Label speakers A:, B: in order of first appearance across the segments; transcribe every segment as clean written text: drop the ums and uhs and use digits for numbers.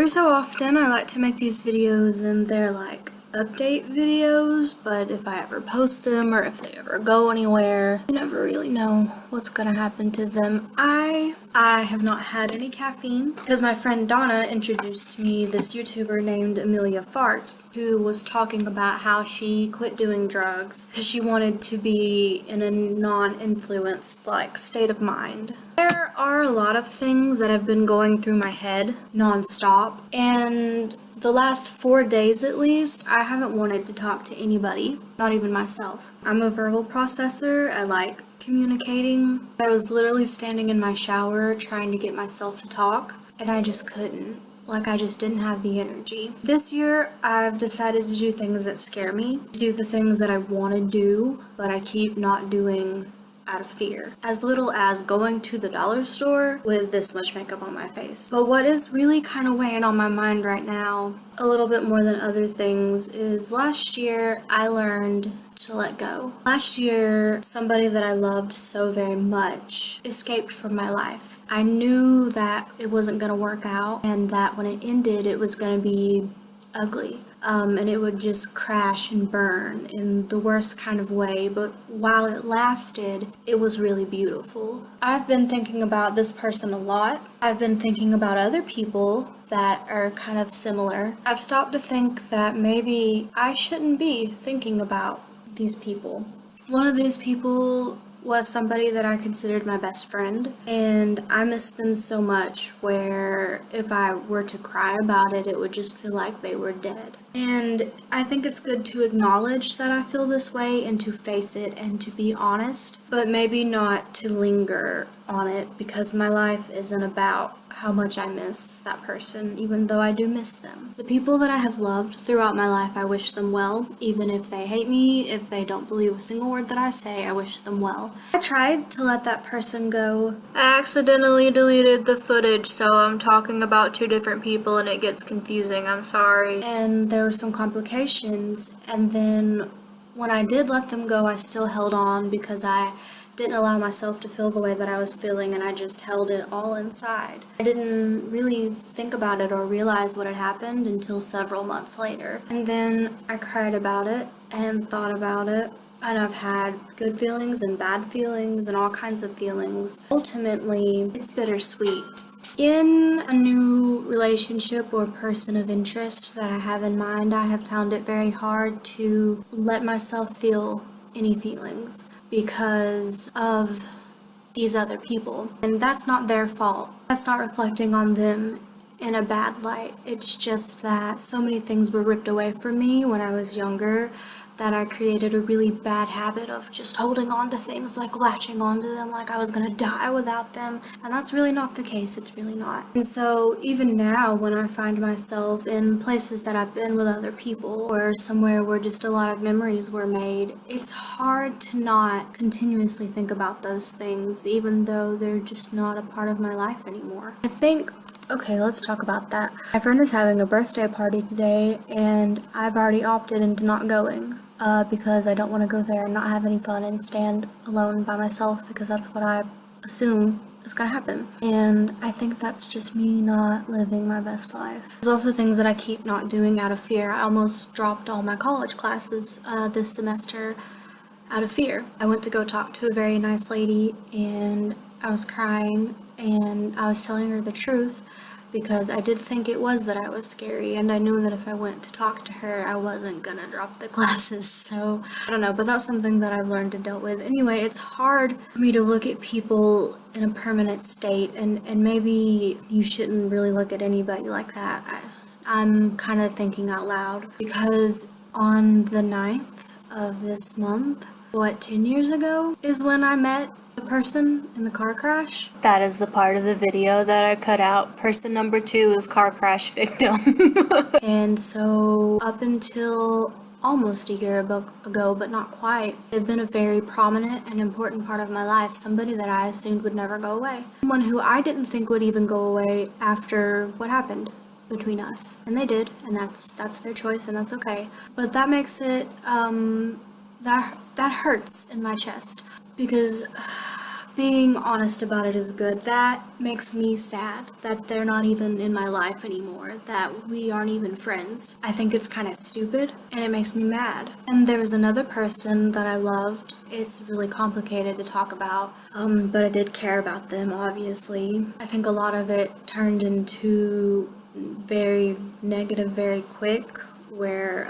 A: Every so often I like to make these videos and they're like update videos, but if I ever post them or if they ever go anywhere, you never really know what's gonna happen to them. I have not had any caffeine because my friend Donna introduced me this YouTuber named Amelia Fart, who was talking about how she quit doing drugs because she wanted to be in a non-influenced like state of mind. There are a lot of things that have been going through my head non-stop, and the last 4 days at least, I haven't wanted to talk to anybody, not even myself. I'm a verbal processor. I like communicating. I was literally standing in my shower trying to get myself to talk, and I just couldn't. Like, I just didn't have the energy. This year, I've decided to do things that scare me, to do the things that I want to do, but I keep not doing out of fear. As little as going to the dollar store with this much makeup on my face. But what is really kind of weighing on my mind right now, a little bit more than other things, is last year I learned to let go. Last year, somebody that I loved so very much escaped from my life. I knew that it wasn't going to work out and that when it ended, it was going to be ugly. And it would just crash and burn in the worst kind of way, but while it lasted, it was really beautiful. I've been thinking about this person a lot. I've been thinking about other people that are kind of similar. I've stopped to think that maybe I shouldn't be thinking about these people. One of these people was somebody that I considered my best friend, and I miss them so much where if I were to cry about it, it would just feel like they were dead. And I think it's good to acknowledge that I feel this way and to face it and to be honest, but maybe not to linger on it because my life isn't about how much I miss that person, even though I do miss them. The people that I have loved throughout my life, I wish them well, even if they hate me, if they don't believe a single word that I say, I wish them well. I tried to let that person go. I accidentally deleted the footage, so I'm talking about two different people and it gets confusing, I'm sorry. And there were some complications, and then when I did let them go, I still held on because I didn't allow myself to feel the way that I was feeling, and I just held it all inside. I didn't really think about it or realize what had happened until several months later. And then I cried about it and thought about it, and I've had good feelings and bad feelings and all kinds of feelings. Ultimately, it's bittersweet. In a new relationship or person of interest that I have in mind, I have found it very hard to let myself feel any feelings because of these other people. And that's not their fault. That's not reflecting on them in a bad light. It's just that so many things were ripped away from me when I was younger that I created a really bad habit of just holding on to things, like latching onto them like I was gonna die without them. And that's really not the case. It's really not. And so even now when I find myself in places that I've been with other people or somewhere where just a lot of memories were made, it's hard to not continuously think about those things even though they're just not a part of my life anymore. Okay, let's talk about that. My friend is having a birthday party today, and I've already opted into not going because I don't want to go there and not have any fun and stand alone by myself because that's what I assume is going to happen. And I think that's just me not living my best life. There's also things that I keep not doing out of fear. I almost dropped all my college classes this semester out of fear. I went to go talk to a very nice lady, and I was crying, and I was telling her the truth because I did think it was that I was scary, and I knew that if I went to talk to her, I wasn't gonna drop the classes. So I don't know, but that's something that I've learned to deal with. Anyway, it's hard for me to look at people in a permanent state, and maybe you shouldn't really look at anybody like that. I'm kind of thinking out loud because on the 9th of this month, 10 years ago, is when I met the person in the car crash. That is the part of the video that I cut out. Person number 2 is car crash victim. And so up until almost a year ago, but not quite, they've been a very prominent and important part of my life, somebody that I assumed would never go away. Someone who I didn't think would even go away after what happened between us. And they did, and that's their choice, and that's okay. But that makes it, that hurts in my chest because being honest about it is good. That makes me sad that they're not even in my life anymore, that we aren't even friends. I think it's kind of stupid and it makes me mad. And there was another person that I loved. It's really complicated to talk about, but I did care about them, obviously. I think a lot of it turned into very negative very quick, where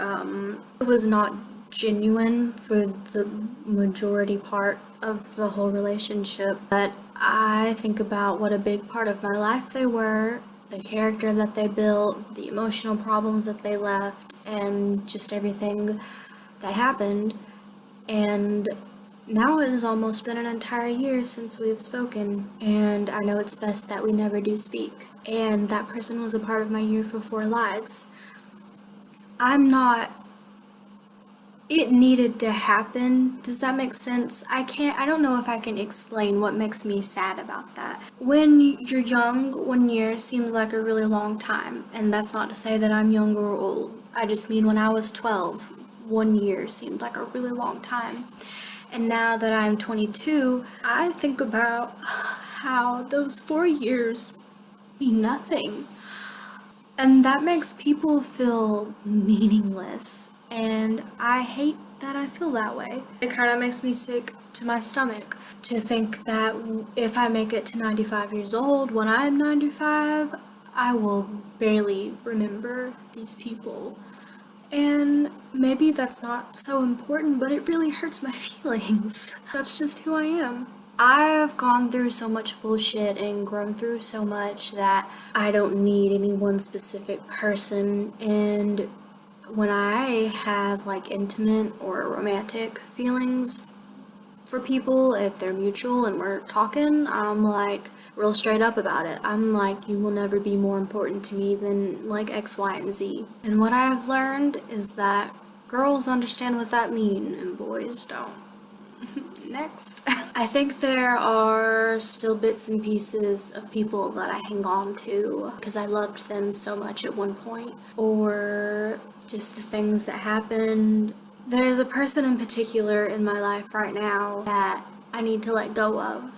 A: it was not genuine for the majority part of the whole relationship. But I think about what a big part of my life they were, the character that they built, the emotional problems that they left, and just everything that happened. And now it has almost been an entire year since we have spoken, and I know it's best that we never do speak. And that person was a part of my year for 4 lives. I'm not It needed to happen. Does that make sense? I don't know if I can explain what makes me sad about that. When you're young, 1 year seems like a really long time. And that's not to say that I'm young or old. I just mean when I was 12, 1 year seemed like a really long time. And now that I'm 22, I think about how those 4 years mean nothing. And that makes people feel meaningless. And I hate that I feel that way. It kind of makes me sick to my stomach to think that if I make it to 95 years old, when I'm 95, I will barely remember these people. And maybe that's not so important, but it really hurts my feelings. That's just who I am. I've gone through so much bullshit and grown through so much that I don't need any one specific person. And when I have like intimate or romantic feelings for people, if they're mutual and we're talking, I'm like real straight up about it. I'm like, you will never be more important to me than like X, Y, and Z. And what I've learned is that girls understand what that means and boys don't. Next. I think there are still bits and pieces of people that I hang on to because I loved them so much at one point, or just the things that happened. There's a person in particular in my life right now that I need to let go of,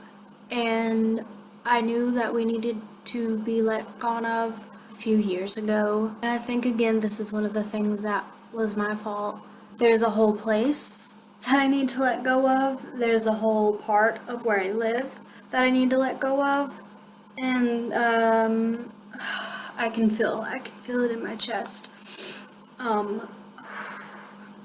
A: and I knew that we needed to be let gone of a few years ago. And I think again this is one of the things that was my fault. There's a whole place that I need to let go of. There's a whole part of where I live that I need to let go of. And I can feel it in my chest. I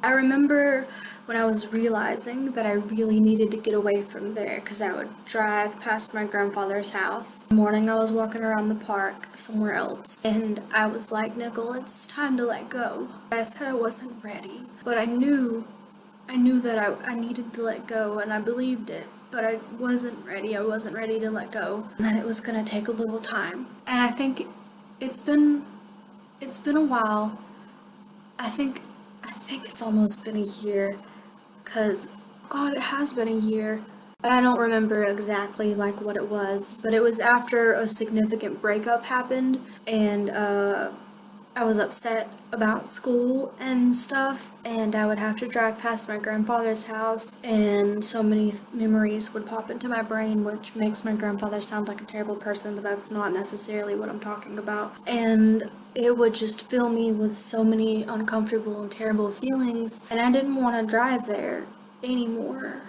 A: remember when I was realizing that I really needed to get away from there because I would drive past my grandfather's house. In the morning I was walking around the park somewhere else and I was like, Nicole, it's time to let go. I said I wasn't ready, but I knew that I needed to let go, and I believed it, but I wasn't ready. I wasn't ready to let go, and that it was gonna take a little time. And I think it's been a while. I think it's almost been a year, cause God, it has been a year. But I don't remember exactly like what it was, but it was after a significant breakup happened, and I was upset about school and stuff, and I would have to drive past my grandfather's house, and so many memories would pop into my brain, which makes my grandfather sound like a terrible person, but that's not necessarily what I'm talking about. And it would just fill me with so many uncomfortable and terrible feelings, and I didn't want to drive there anymore.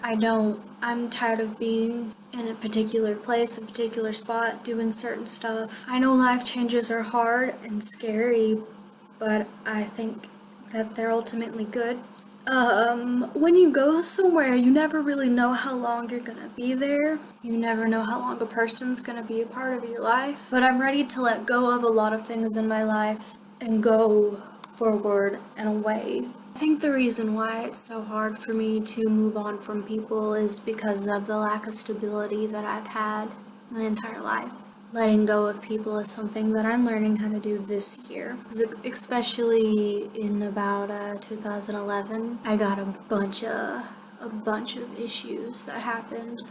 A: I'm tired of being in a particular place, a particular spot, doing certain stuff. I know life changes are hard and scary, but I think that they're ultimately good. When you go somewhere, you never really know how long you're gonna be there. You never know how long a person's gonna be a part of your life. But I'm ready to let go of a lot of things in my life and go forward and away. I think the reason why it's so hard for me to move on from people is because of the lack of stability that I've had my entire life. Letting go of people is something that I'm learning how to do this year. Especially in about 2011, I got a bunch of issues that happened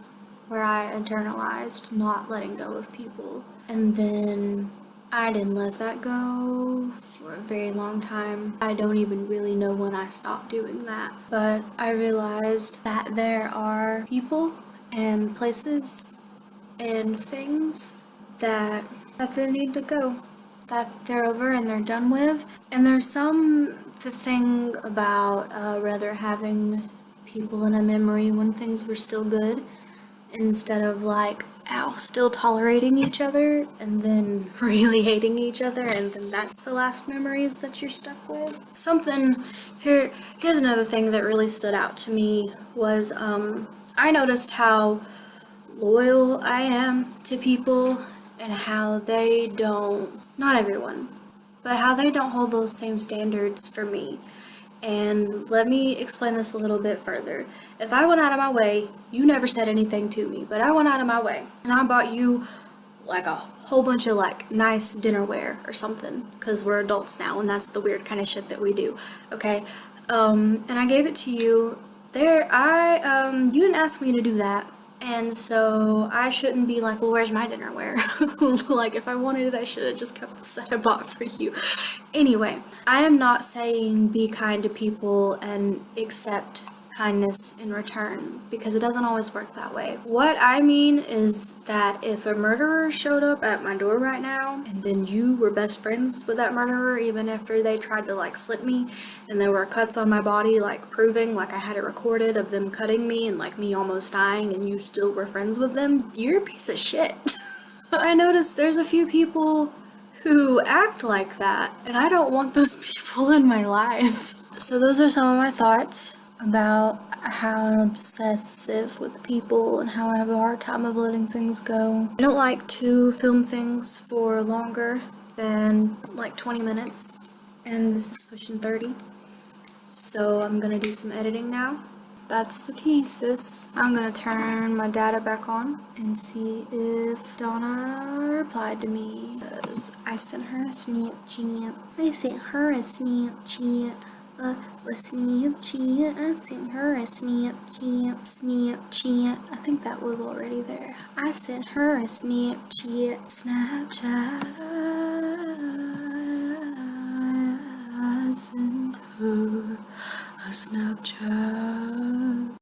A: where I internalized not letting go of people. And then I didn't let that go for a very long time. I don't even really know when I stopped doing that. But I realized that there are people and places and things that they need to go, that they're over and they're done with. And there's the thing about rather having people in a memory when things were still good, instead of like, ow, still tolerating each other and then really hating each other, and then that's the last memories that you're stuck with. Here's another thing that really stood out to me was I noticed how loyal I am to people, and how they don't, not everyone, but how they don't hold those same standards for me. And let me explain this a little bit further. If I went out of my way, you never said anything to me, but I went out of my way and I bought you like a whole bunch of like nice dinnerware or something, because we're adults now and that's the weird kind of shit that we do, okay? And I gave it to you. You didn't ask me to do that. And so I shouldn't be like, well, where's my dinnerware? Like, if I wanted it, I should have just kept the set I bought for you. Anyway, I am not saying be kind to people and accept kindness in return, because it doesn't always work that way. What I mean is that if a murderer showed up at my door right now, and then you were best friends with that murderer even after they tried to like slip me, and there were cuts on my body like proving, like I had it recorded of them cutting me and like me almost dying, and you still were friends with them, you're a piece of shit. I noticed there's a few people who act like that, and I don't want those people in my life. So those are some of my thoughts about how I'm obsessive with people and how I have a hard time of letting things go. I don't like to film things for longer than like 20 minutes, and this is pushing 30. So I'm gonna do some editing now. That's the tea, sis. I'm gonna turn my data back on and see if Donna replied to me, because I sent her a Snapchat. I sent her a Snapchat. I sent her a Snapchat. I think that was already there. I sent her a Snapchat. I sent her a Snapchat.